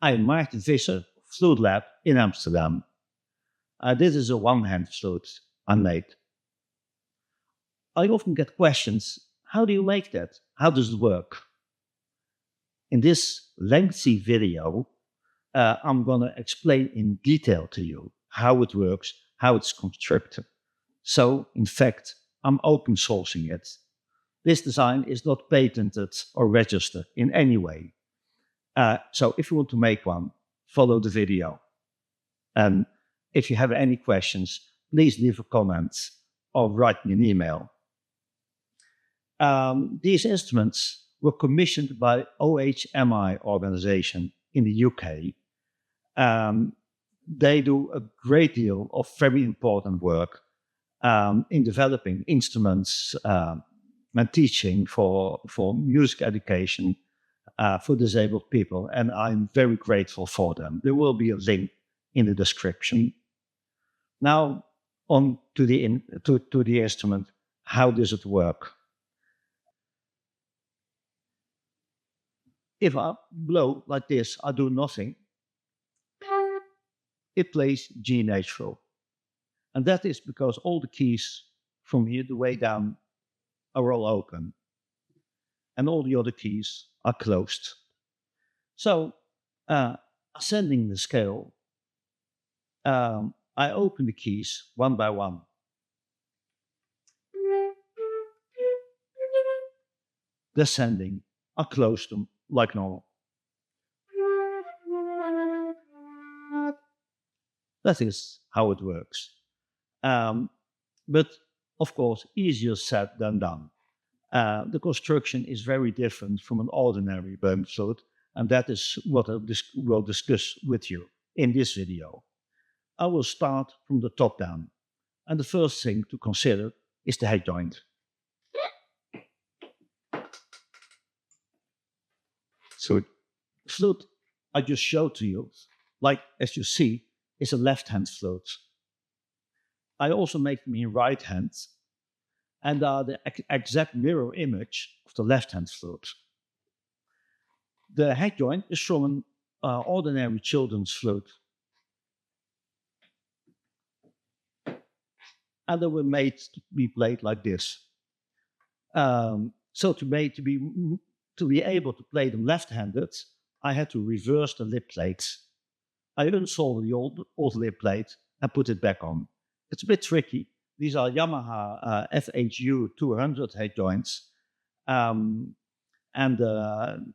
I am Maarten Visser, Flute Lab in Amsterdam. This is a one-hand flute I made. I often get questions, how do you make that? How does it work? In this lengthy video, I'm going to explain in detail to you how it works, how it's constructed. So, in fact, I'm open sourcing it. This design is not patented or registered in any way. So if you want to make one, follow the video. And if you have any questions, please leave a comment or write me an email. These instruments were commissioned by OHMI organization in the UK. They do a great deal of very important work in developing instruments and teaching for music education for disabled people, and I'm very grateful for them. There will be a link in the description. Now, on to the instrument. How does it work? If I blow like this, I do nothing. It plays G natural. And that is because all the keys from here the way down are all open. And all the other keys are closed. So, ascending the scale, I open the keys one by one. Descending, I close them like normal. That is how it works. But, of course, easier said than done. The construction is very different from an ordinary bone flute, and that is what I will discuss with you in this video. I will start from the top down, and the first thing to consider is the head joint. So the flute I just showed to you, like as you see, is a left-hand flute. I also make them in right hand, and are the exact mirror image of the left-hand flute. The head joint is from an ordinary children's flute. And they were made to be played like this. So to be able to play them left-handed, I had to reverse the lip plates. I unsoldered the old lip plate and put it back on. It's a bit tricky. These are Yamaha FHU 200 head joints, and the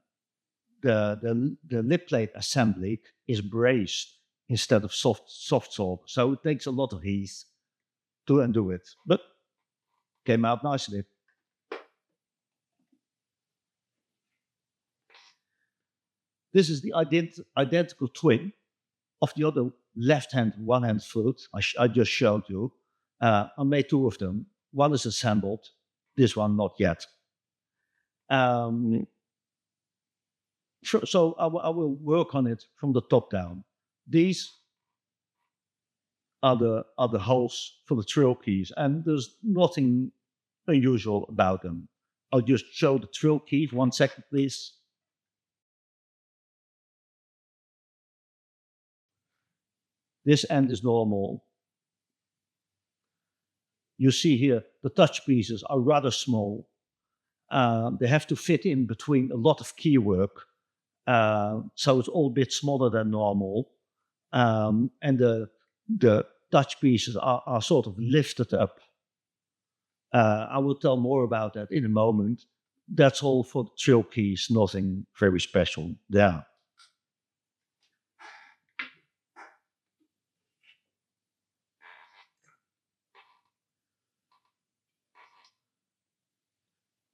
lip plate assembly is braced instead of soft solder, so it takes a lot of heat to undo it, but came out nicely. This is the identical twin of the other left-hand one-hand flute I just showed you. I made two of them. One is assembled, this one not yet. So I will work on it from the top down. These are the holes for the trill keys, and there's nothing unusual about them. I'll just show the trill key. 1 second, please. This end is normal. You see here, the touch pieces are rather small. They have to fit in between a lot of key work. So it's all a bit smaller than normal. And the touch pieces are sort of lifted up. I will tell more about that in a moment. That's all for the trill keys, nothing very special there.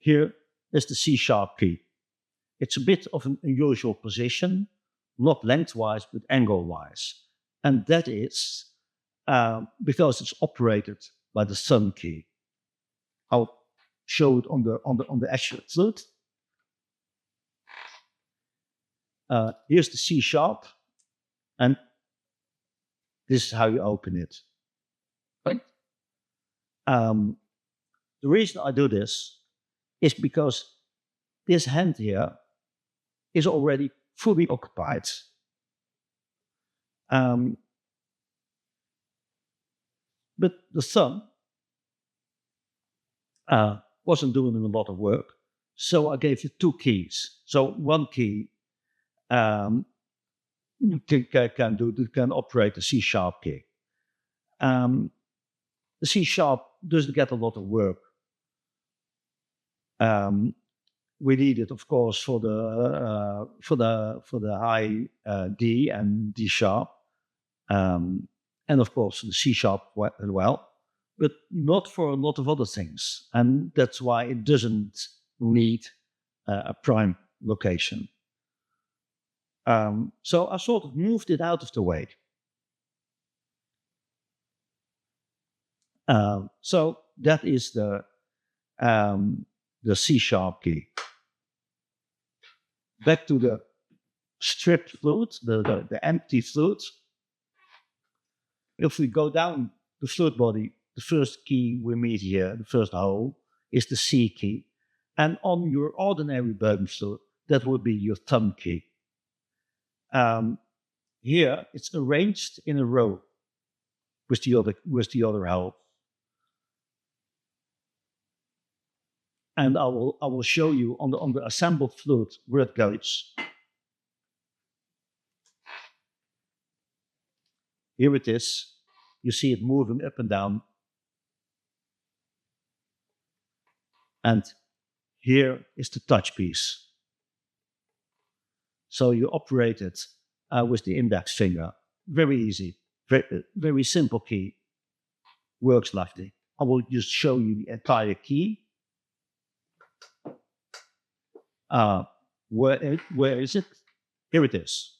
Here is the C-sharp key. It's a bit of an unusual position, not lengthwise, but angle-wise. And that is because it's operated by the thumb key. I'll show it on the actual flute. Here's the C-sharp, and this is how you open it. Right? The reason I do this is because this hand here is already fully occupied. Um, but the thumb wasn't doing a lot of work, so I gave you two keys. So one key um, can operate the C sharp key. The C sharp doesn't get a lot of work. We need it, of course, for the high D and D sharp, and of course the C sharp as well, but not for a lot of other things, and that's why it doesn't need a prime location. So I sort of moved it out of the way. So that is the C sharp key. Back to the stripped flute, the empty flute. If we go down the flute body, the first key we meet here, the first hole, is the C key. And on your ordinary bowden flute, that would be your thumb key. Here, it's arranged in a row with the other hole. And I will show you on the assembled flute where it goes. Here it is. You see it moving up and down. And here is the touch piece. So you operate it with the index finger. Very easy. Very, very simple key. Works like this. I will just show you the entire key. Where is it? Here it is.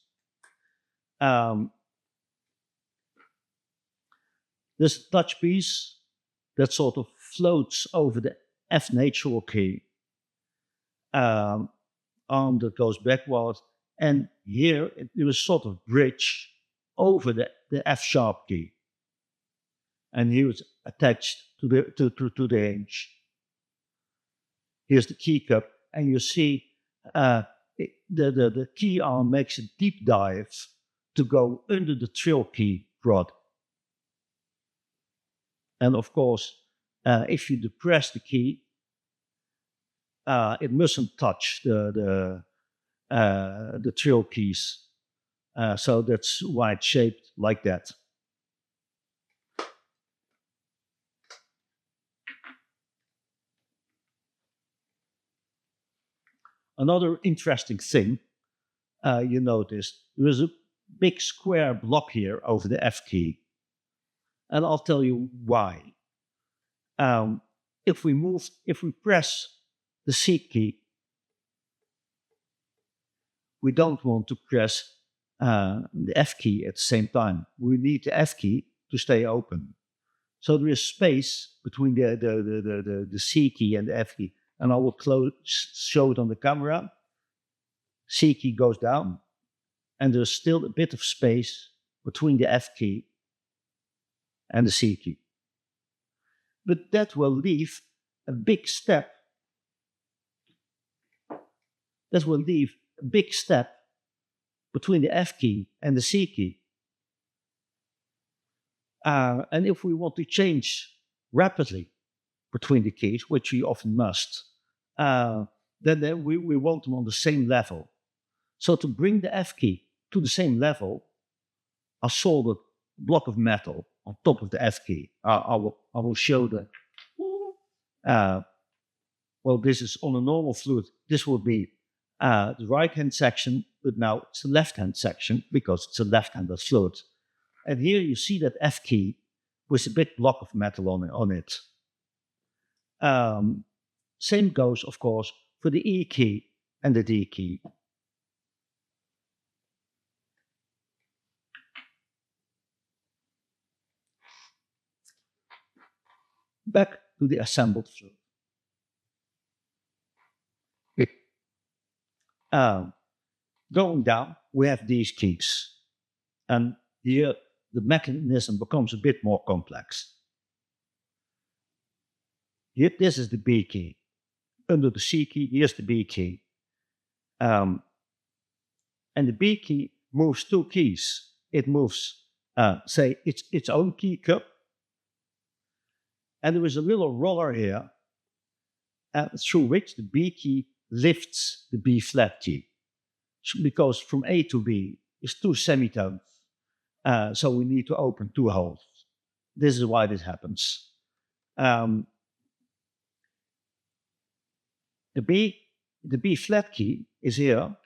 This touch piece that sort of floats over the F natural key, arm that goes backward, and here there is sort of bridge over the F sharp key, and here it's attached to the hinge. Here's the key cup, and you see the key arm makes a deep dive to go under the trill key rod. And of course, if you depress the key, it mustn't touch the trill keys. So that's why it's shaped like that. Another interesting thing you notice, there is a big square block here over the F key. And I'll tell you why. If we press the C key, we don't want to press the F key at the same time. We need the F key to stay open. So there is space between the C key and the F key. And I will show it on the camera. C key goes down, and there's still a bit of space between the F key and the C key. But that will leave a big step. That will leave a big step between the F key and the C key. And if we want to change rapidly between the keys, which we often must, then we want them on the same level. So to bring the F key to the same level, I soldered a block of metal on top of the F key. I will show the. Well, this is on a normal flute. This would be the right-hand section, but now it's the left-hand section because it's a left-handed flute. And here you see that F key with a big block of metal on it. Same goes, of course, for the E key and the D key. Back to the assembled flute. Going down, we have these keys. And here, the mechanism becomes a bit more complex. Here, this is the B key. Under the C key, here's the B key. And the B key moves two keys. it moves, say, its own key cup. And there is a little roller here through which the B key lifts the B flat key. Because from A to B is 2 semitones. So we need to open 2 holes. This is why this happens. The B flat key is here.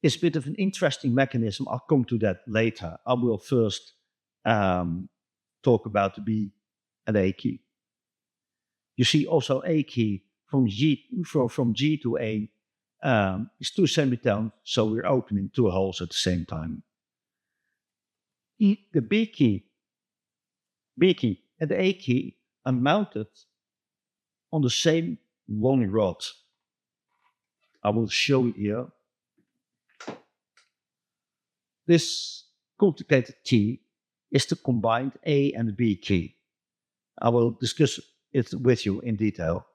It's a bit of an interesting mechanism. I'll come to that later. I will first talk about the B and A key. You see also A key from G to A is 2 semitones, so we're opening 2 holes at the same time. The B key and the A key are mounted on the same long rod. I will show you here. This complicated key is the combined A and B key. I will discuss it with you in detail.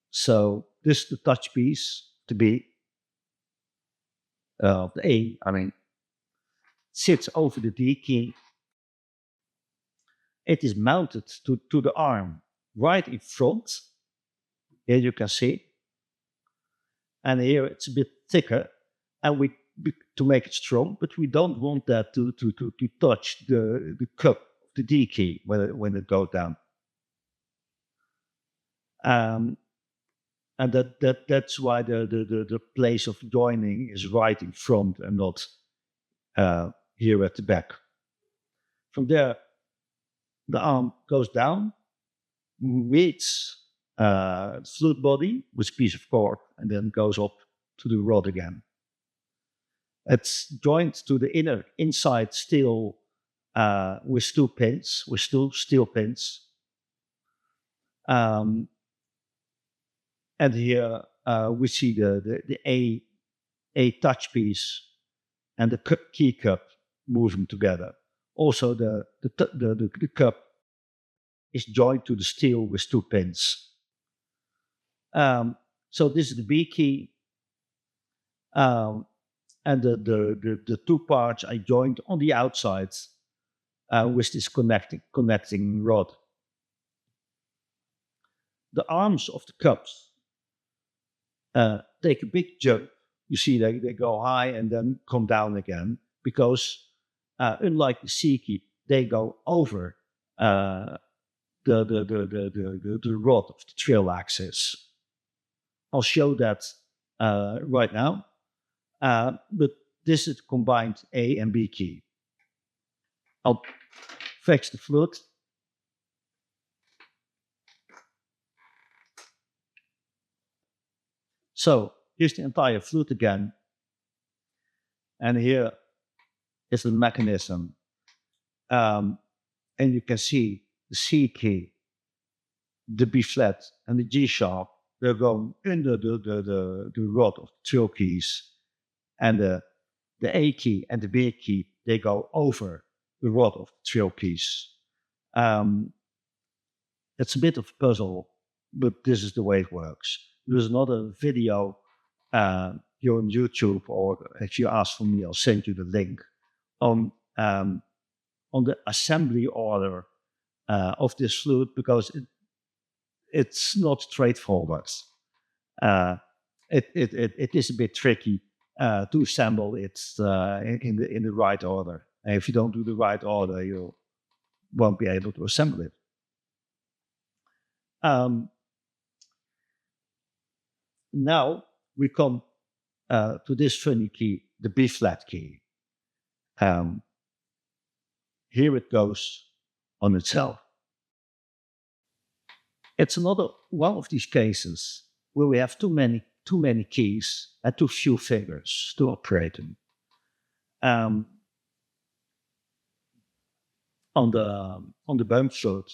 So this is the touch piece, the B, the A, sits over the D key. It is mounted to the arm right in front. Here you can see. And here it's a bit thicker, and to make it strong, but we don't want that to touch the cup of the D key when it goes down. And that's why the place of joining is right in front and not here at the back. From there, the arm goes down, meets the flute body with a piece of cord, and then goes up to the rod again. It's joined to the inside steel with 2 pins, with 2 steel pins. And here we see the A touch piece and the key cup moving together. Also, the cup is joined to the steel with 2 pins. So this is the B key. And the 2 parts are joined on the outside with this connecting rod. The arms of the cups take a big jump. You see they go high and then come down again, because unlike the C key, they go over the rod of the trill axis. I'll show that right now. But this is combined A and B key. I'll fetch the flute. So here's the entire flute again. And here is the mechanism. And you can see the C key, the B flat, and the G sharp. They're going under the rod of the trill keys. And the A key and the B key, they go over the rod of the trill keys. It's a bit of a puzzle, but this is the way it works. There's another video here on YouTube, or if you ask for me, I'll send you the link on the assembly order of this flute, because it's not straightforward. It is a bit tricky to assemble it in the right order. And if you don't do the right order, you won't be able to assemble it. Now we come to this funny key, the B flat key. Here it goes on itself. It's another one of these cases where we have too many keys and too few fingers to operate them. On the bump flute,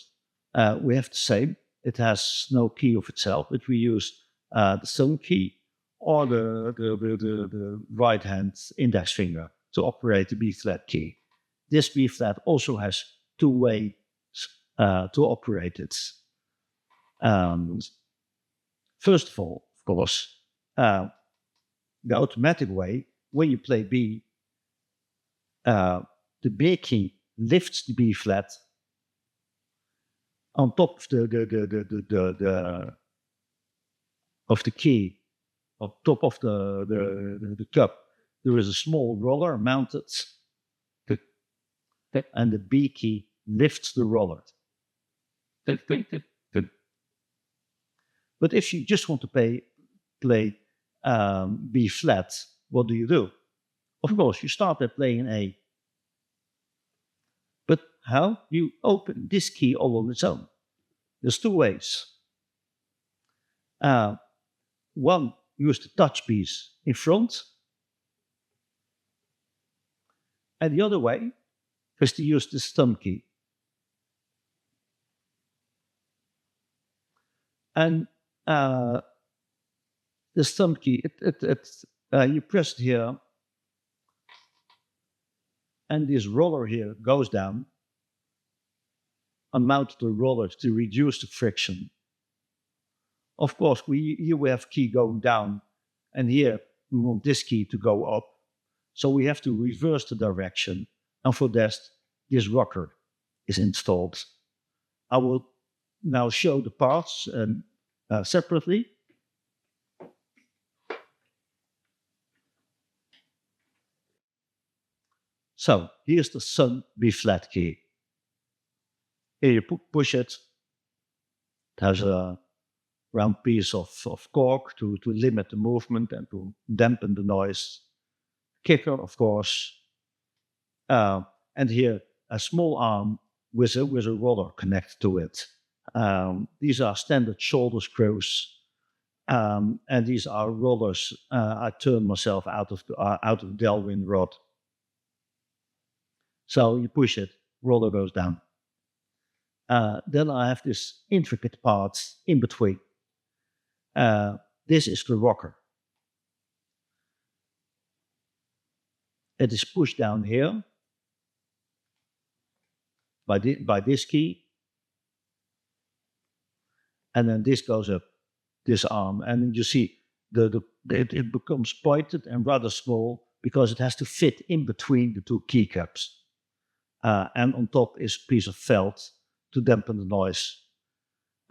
we have the same. It has no key of itself, but we use the thumb key or the right hand index finger to operate the B flat key. This B flat also has 2 ways to operate it. First of all, of course, the automatic way, when you play B, the B key lifts the B flat on top of the key, on top of the cup. There is a small roller mounted, and the B key lifts the roller. But if you just want to play B flat, what do? Of course, you start by playing A. But how? You open this key all on its own. There's two ways. One, use the touch piece in front. And the other way is to use the thumb key. And the thumb key, you press it here, and this roller here goes down, and mount the roller to reduce the friction. Of course, here we have key going down, and here we want this key to go up. So we have to reverse the direction, and for that, this rocker is installed. I will now show the parts separately. So here's the thumb B flat key. Here you push it. It has a round piece of cork to limit the movement and to dampen the noise. Kicker, of course. And here a small arm with a roller connected to it. These are standard shoulder screws, and these are rollers. I turn myself out of the Delrin rod. So you push it, roller goes down. Then I have this intricate part in between. This is the rocker. It is pushed down here by this key. And then this goes up, this arm. And then you see it becomes pointed and rather small because it has to fit in between the two keycaps. And on top is a piece of felt to dampen the noise.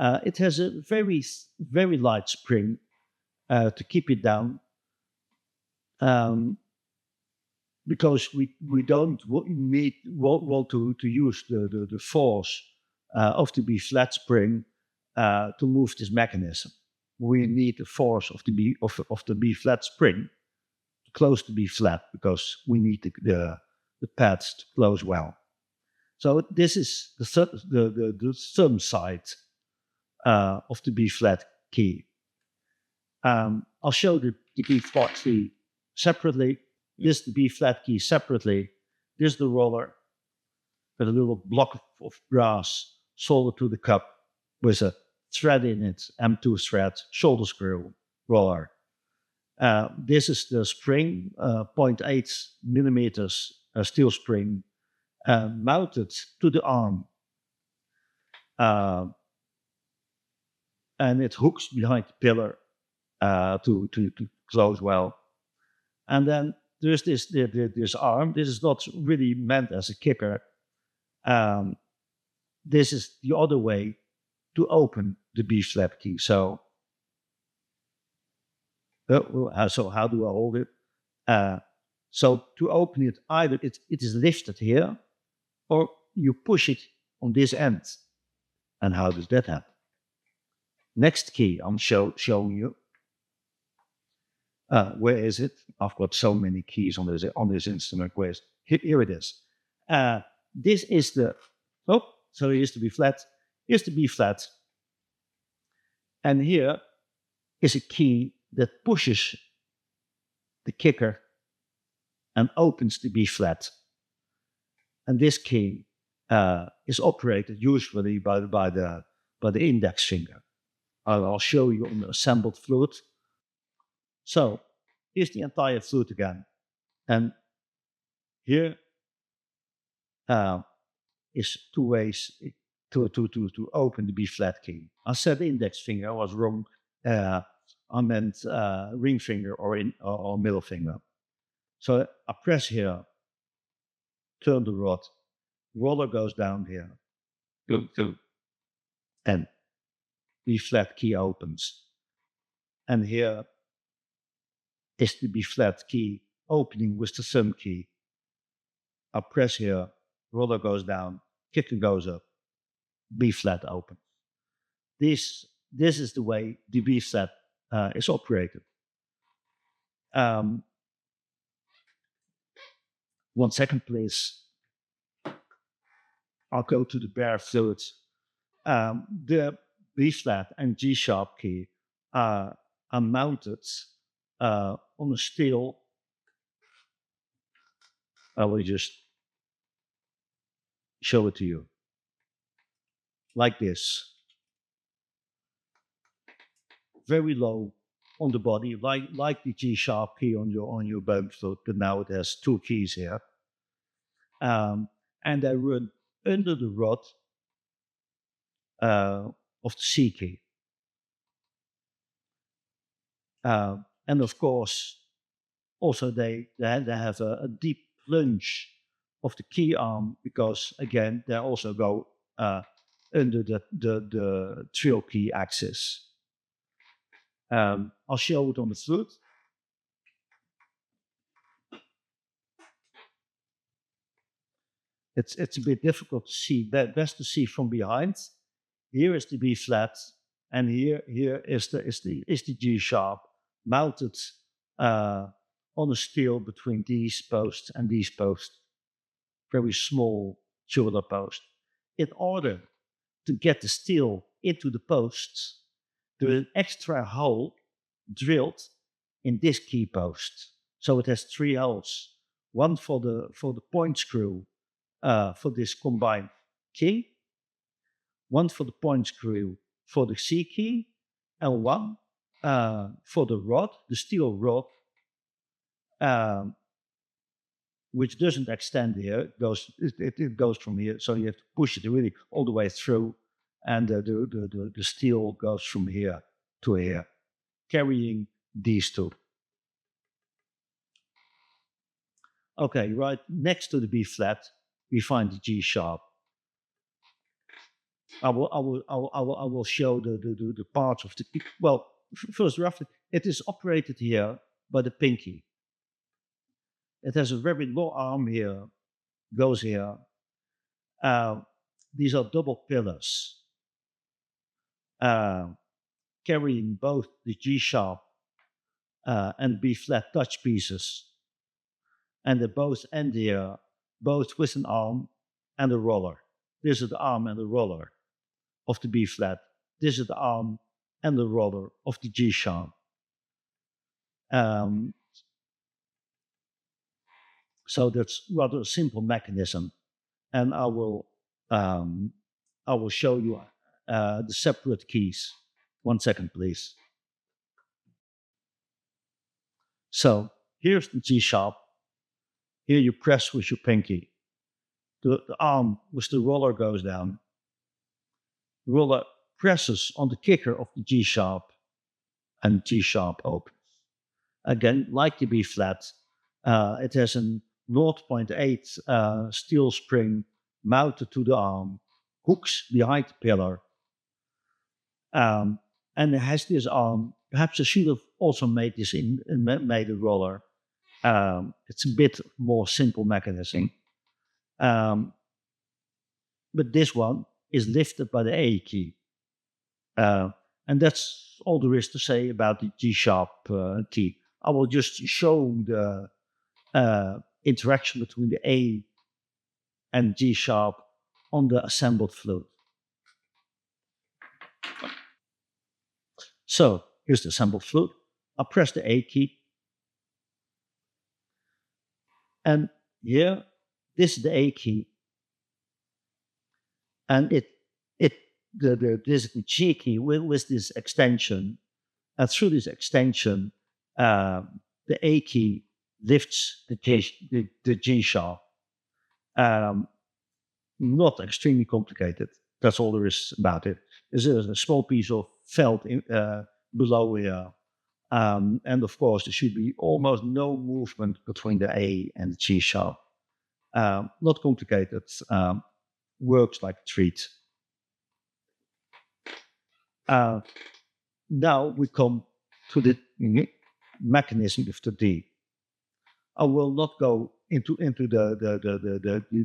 It has a very, very light spring to keep it down. Because we don't want to use the force of the B flat spring to move this mechanism. We need the force of the B flat spring to close the B flat because we need the pads to close well. So this is the thumb side of the B flat key. I'll show the B flat key separately. This is the B flat key separately. This is the roller with a little block of brass soldered to the cup with a thread in it, M2 thread, shoulder screw roller. This is the spring, 0.8 millimeters steel spring mounted to the arm. And it hooks behind the pillar to close well. And then there's this arm. This is not really meant as a kicker. This is the other way to open the B flat key. So how do I hold it? So to open it, either it is lifted here, or you push it on this end. And how does that happen? Next key I'm showing you. Where is it? I've got so many keys on this instrument. Here it is. This is the so here's the B flat. Here's the B flat, and here is a key that pushes the kicker and opens the B flat. And this key is operated usually by the index finger. I'll show you on the assembled flute. So here's the entire flute again, and here is two ways to open the B flat key. I said the index finger, I was wrong. unmeant ring finger or middle finger. So I press here, turn the rod, roller goes down here, and B flat key opens. And here is the B flat key opening with the thumb key. I press here, roller goes down, kicker goes up, B flat open. This is the way the B flat is operated. 1 second, please. I'll go to the bare flute. The B flat and G sharp key are mounted on a steel. I will just show it to you like this. Very low on the body, like the G sharp key on your bone flute, but now it has 2 keys here. And I run under the rod of the C key. And of course, also they have a deep plunge of the key arm, because again they also go under the trill key axis. I'll show it on the flute. It's a bit difficult to see. Best to see from behind. Here is the B flat, and here is the G sharp mounted on a steel between these posts and these posts. Very small shoulder post. In order to get the steel into the posts, there is an extra hole drilled in this key post. So it has 3 holes. One for the point screw for this combined key, one for the point screw for the C key, and one for the rod, the steel rod, which doesn't extend here. It goes from here, so you have to push it really all the way through, and the steel goes from here to here, carrying these 2. Okay, right next to the B flat, we find the G sharp. I will show the parts of the. Well, first roughly, it is operated here by the pinky. It has a very long arm here, goes here. These are double pillars carrying both the G sharp and B flat touch pieces, and they both end here, both with an arm and a roller. This is the arm and the roller of the B flat. This is the arm and the roller of the G sharp. So that's rather a simple mechanism, and I will show you the separate keys. 1 second, please. So here's the G sharp. Here you press with your pinky. The arm with the roller goes down. The roller presses on the kicker of the G sharp, and G sharp opens. Again, like the B flat, it has a 0.8 steel spring mounted to the arm, hooks behind the pillar, and it has this arm. Perhaps I should have also made this made a roller. It's a bit more simple mechanism, but this one is lifted by the A key, and that's all there is to say about the G sharp key. I will just show the interaction between the A and G sharp on the assembled flute. So here's the assembled flute. I press the A key, and here, this is the A key, and this is the G key with this extension, and through this extension, the A key lifts the G sharp. Not extremely complicated. That's all there is about it. There's a small piece of felt below here And of course, there should be almost no movement between the A and the G sharp. Not complicated. Works like a treat. Now we come to the mechanism of the D. I will not go into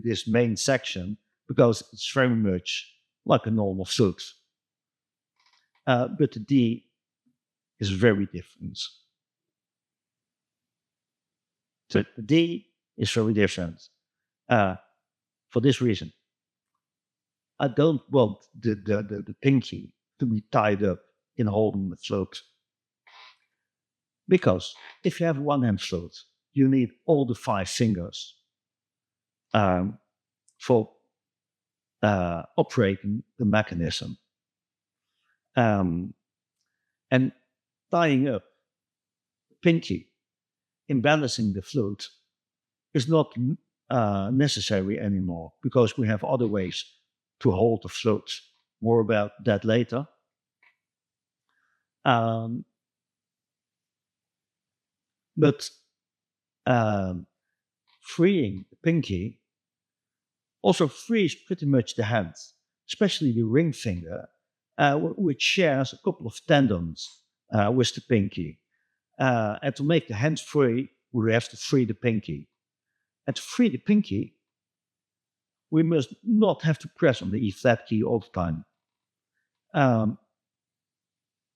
this main section because it's very much like a normal flute. But the D is very different. So the D is very different for this reason. I don't want the pinky to be tied up in holding the flute. Because if you have a one-hand flute, you need all the 5 fingers for operating the mechanism. And tying up the pinky in balancing the flute is not necessary anymore because we have other ways to hold the flute. More about that later. But freeing the pinky also frees pretty much the hand, especially the ring finger, which shares a couple of tendons with the pinky. And to make the hand free, we have to free the pinky. And to free the pinky, we must not have to press on the E flat key all the time.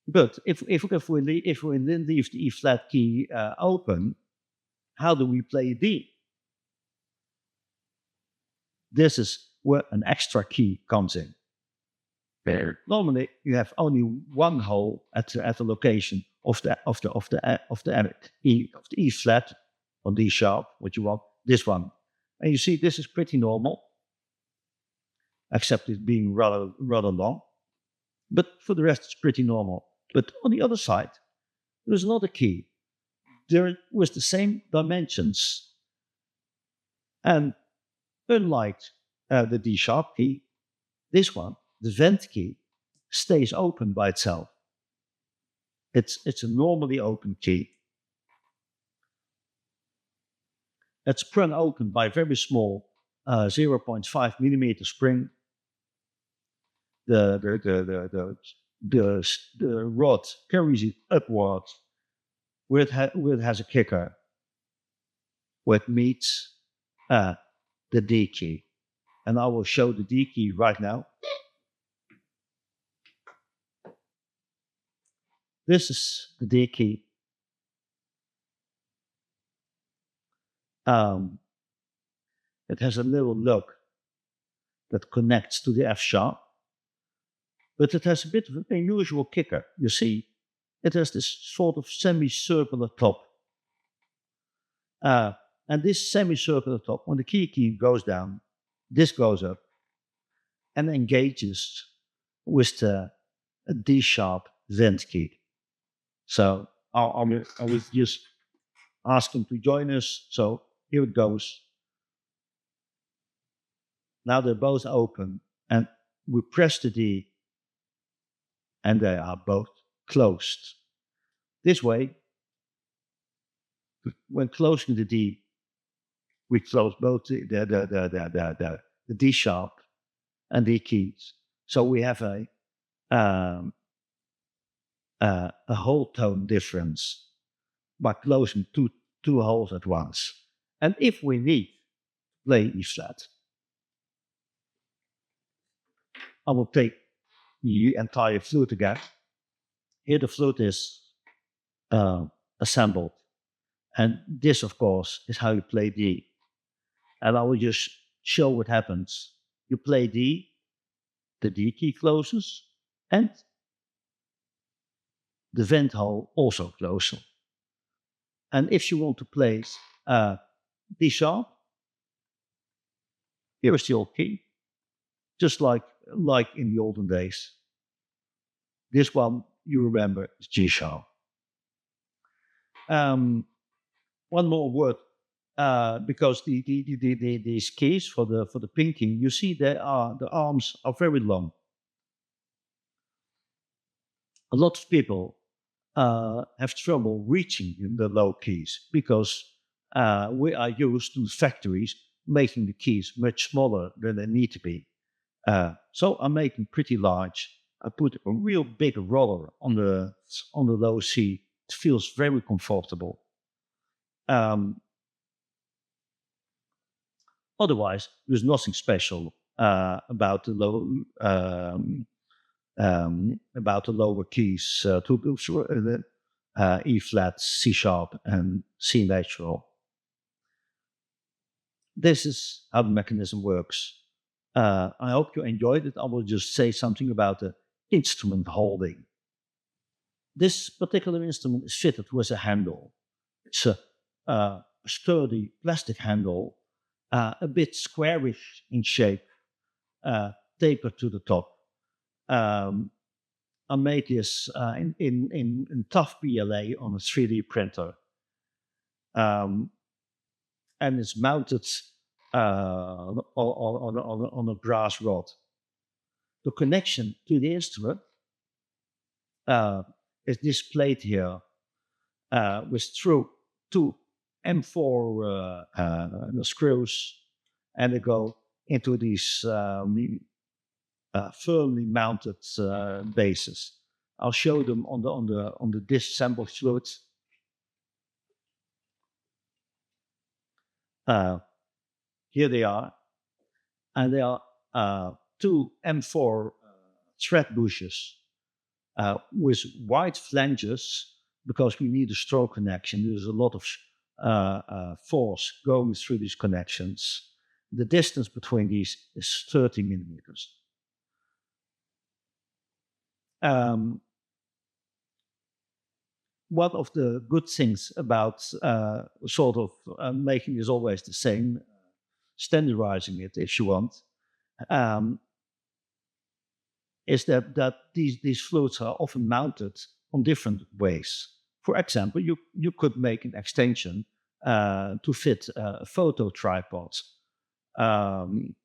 But if we then leave the E flat key open, how do we play D? This is where an extra key comes in. Normally, you have only one hole at the location of the E flat or D sharp, what you want. This one, and you see this is pretty normal, except it being rather long. But for the rest, it's pretty normal. But on the other side, there's another key. There with the same dimensions, and unlike the D sharp key, this one, the vent key, stays open by itself. It's a normally open key. It's sprung open by a very small 0.5 millimeter spring. The rod carries it upward, where it has a kicker, where it meets the D key. And I will show the D key right now. This is the D key. It has a little lug that connects to the F sharp, but it has a bit of an unusual kicker. You see, it has this sort of semicircular top. And this semicircular top, when the key goes down, this goes up and engages with the D sharp vent key. So I will just ask them to join us. So here it goes. Now they're both open, and we press the D, and they are both closed. This way, when closing the D, we close both the D sharp and D keys. So we have a whole tone difference by closing two holes at once. And if we need to play E flat, I will take the entire flute again. Here the flute is assembled. And this, of course, is how you play D. And I will just show what happens. You play D, the D key closes, and the vent hole also closes. And if you want to play D sharp, here is the old key, just like in the olden days. This one, you remember, is G sharp. One more word, because these keys for the pinking, you see the arms are very long. A lot of people have trouble reaching the low keys because we are used to factories making the keys much smaller than they need to be. So I make them pretty large. I put a real big roller on the low C. It feels very comfortable. Um, Otherwise, there's nothing special about the about the lower keys E flat, C sharp, and C natural. This is how the mechanism works. I hope you enjoyed it. I will just say something about the instrument holding. This particular instrument is fitted with a handle. It's a sturdy plastic handle, a bit squarish in shape, tapered to the top. Um, I made this in tough PLA on a 3D printer. Um, and it's mounted on a brass rod. The connection to the instrument uh, is displayed here with through two M4 screws, and they go into these firmly mounted bases. I'll show them on the disassembled flute. Here they are, and they are two M4 thread bushes with wide flanges because we need a straw connection. There's a lot of force going through these connections. The distance between these is 30 millimeters. One of the good things about sort of making this always the same, standardizing it if you want, um, is that these flutes are often mounted on different ways. For example, you could make an extension to fit a photo tripod um,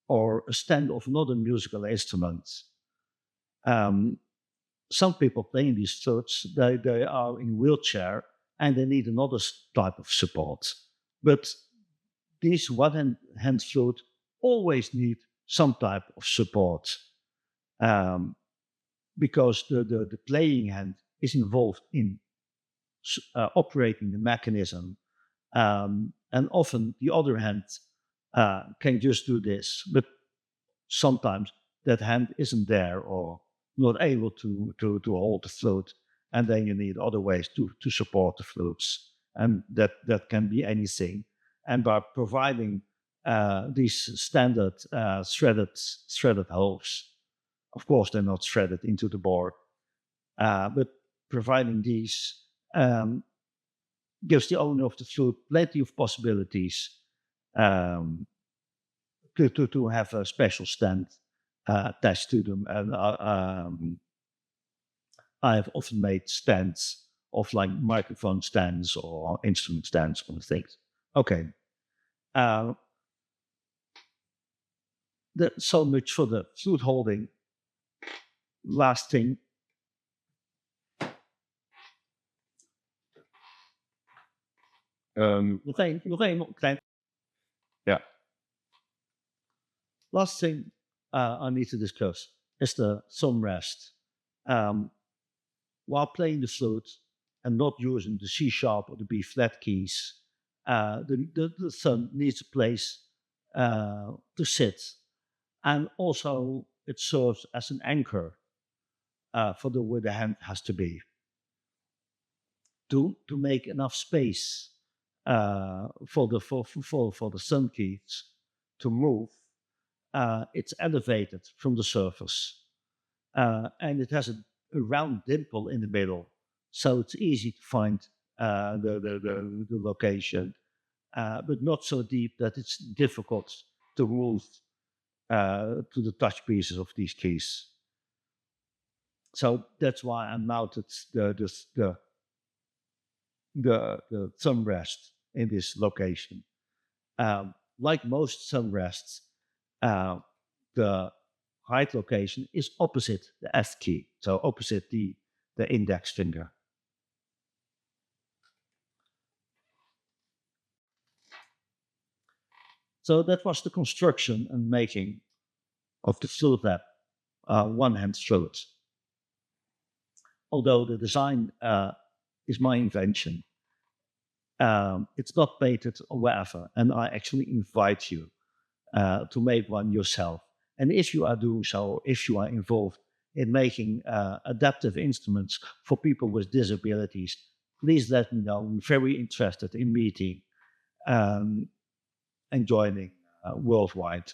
or a stand of another musical instrument. Um, some people playing these flutes, they are in wheelchair and they need another type of support. But these one-hand flute always need some type of support because the playing hand is involved in operating the mechanism. And often the other hand can just do this, but sometimes that hand isn't there or not able to hold the flute. And then you need other ways to support the flutes. And that can be anything. And by providing these standard threaded holes, of course, they're not threaded into the board, but providing these gives the owner of the flute plenty of possibilities um, to have a special stand attached to them. And I have often made stands of like microphone stands or instrument stands on things. Okay. Uh, so much for the flute holding. Last thing. Nog één klein. Yeah. Last thing I need to discuss is the thumb rest. While playing the flute and not using the C sharp or the B flat keys, the thumb needs a place to sit. And also, it serves as an anchor for where the hand has to be. To make enough space for the thumb keys to move, it's elevated from the surface. And it has a round dimple in the middle, so it's easy to find the location, but not so deep that it's difficult to move to the touch pieces of these keys. So that's why I mounted the thumb rest in this location. Like most thumb rests, the height location is opposite the F key, so opposite the index finger. So that was the construction and making of the flute lab one-hand flute. Although the design is my invention, it's not painted or whatever, and I actually invite you to make one yourself. And if you are doing so, or if you are involved in making adaptive instruments for people with disabilities, please let me know. I'm very interested in meeting um, and joining worldwide.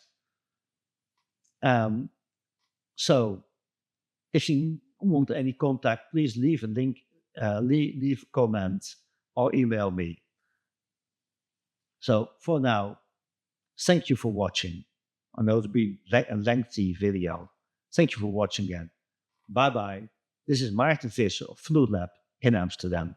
Um, so if you want any contact, please leave a link, leave a comment, or email me. So for now, thank you for watching. I know it's been a lengthy video. Thank you for watching again. Bye bye. This is Maarten Visser of Flute Lab in Amsterdam.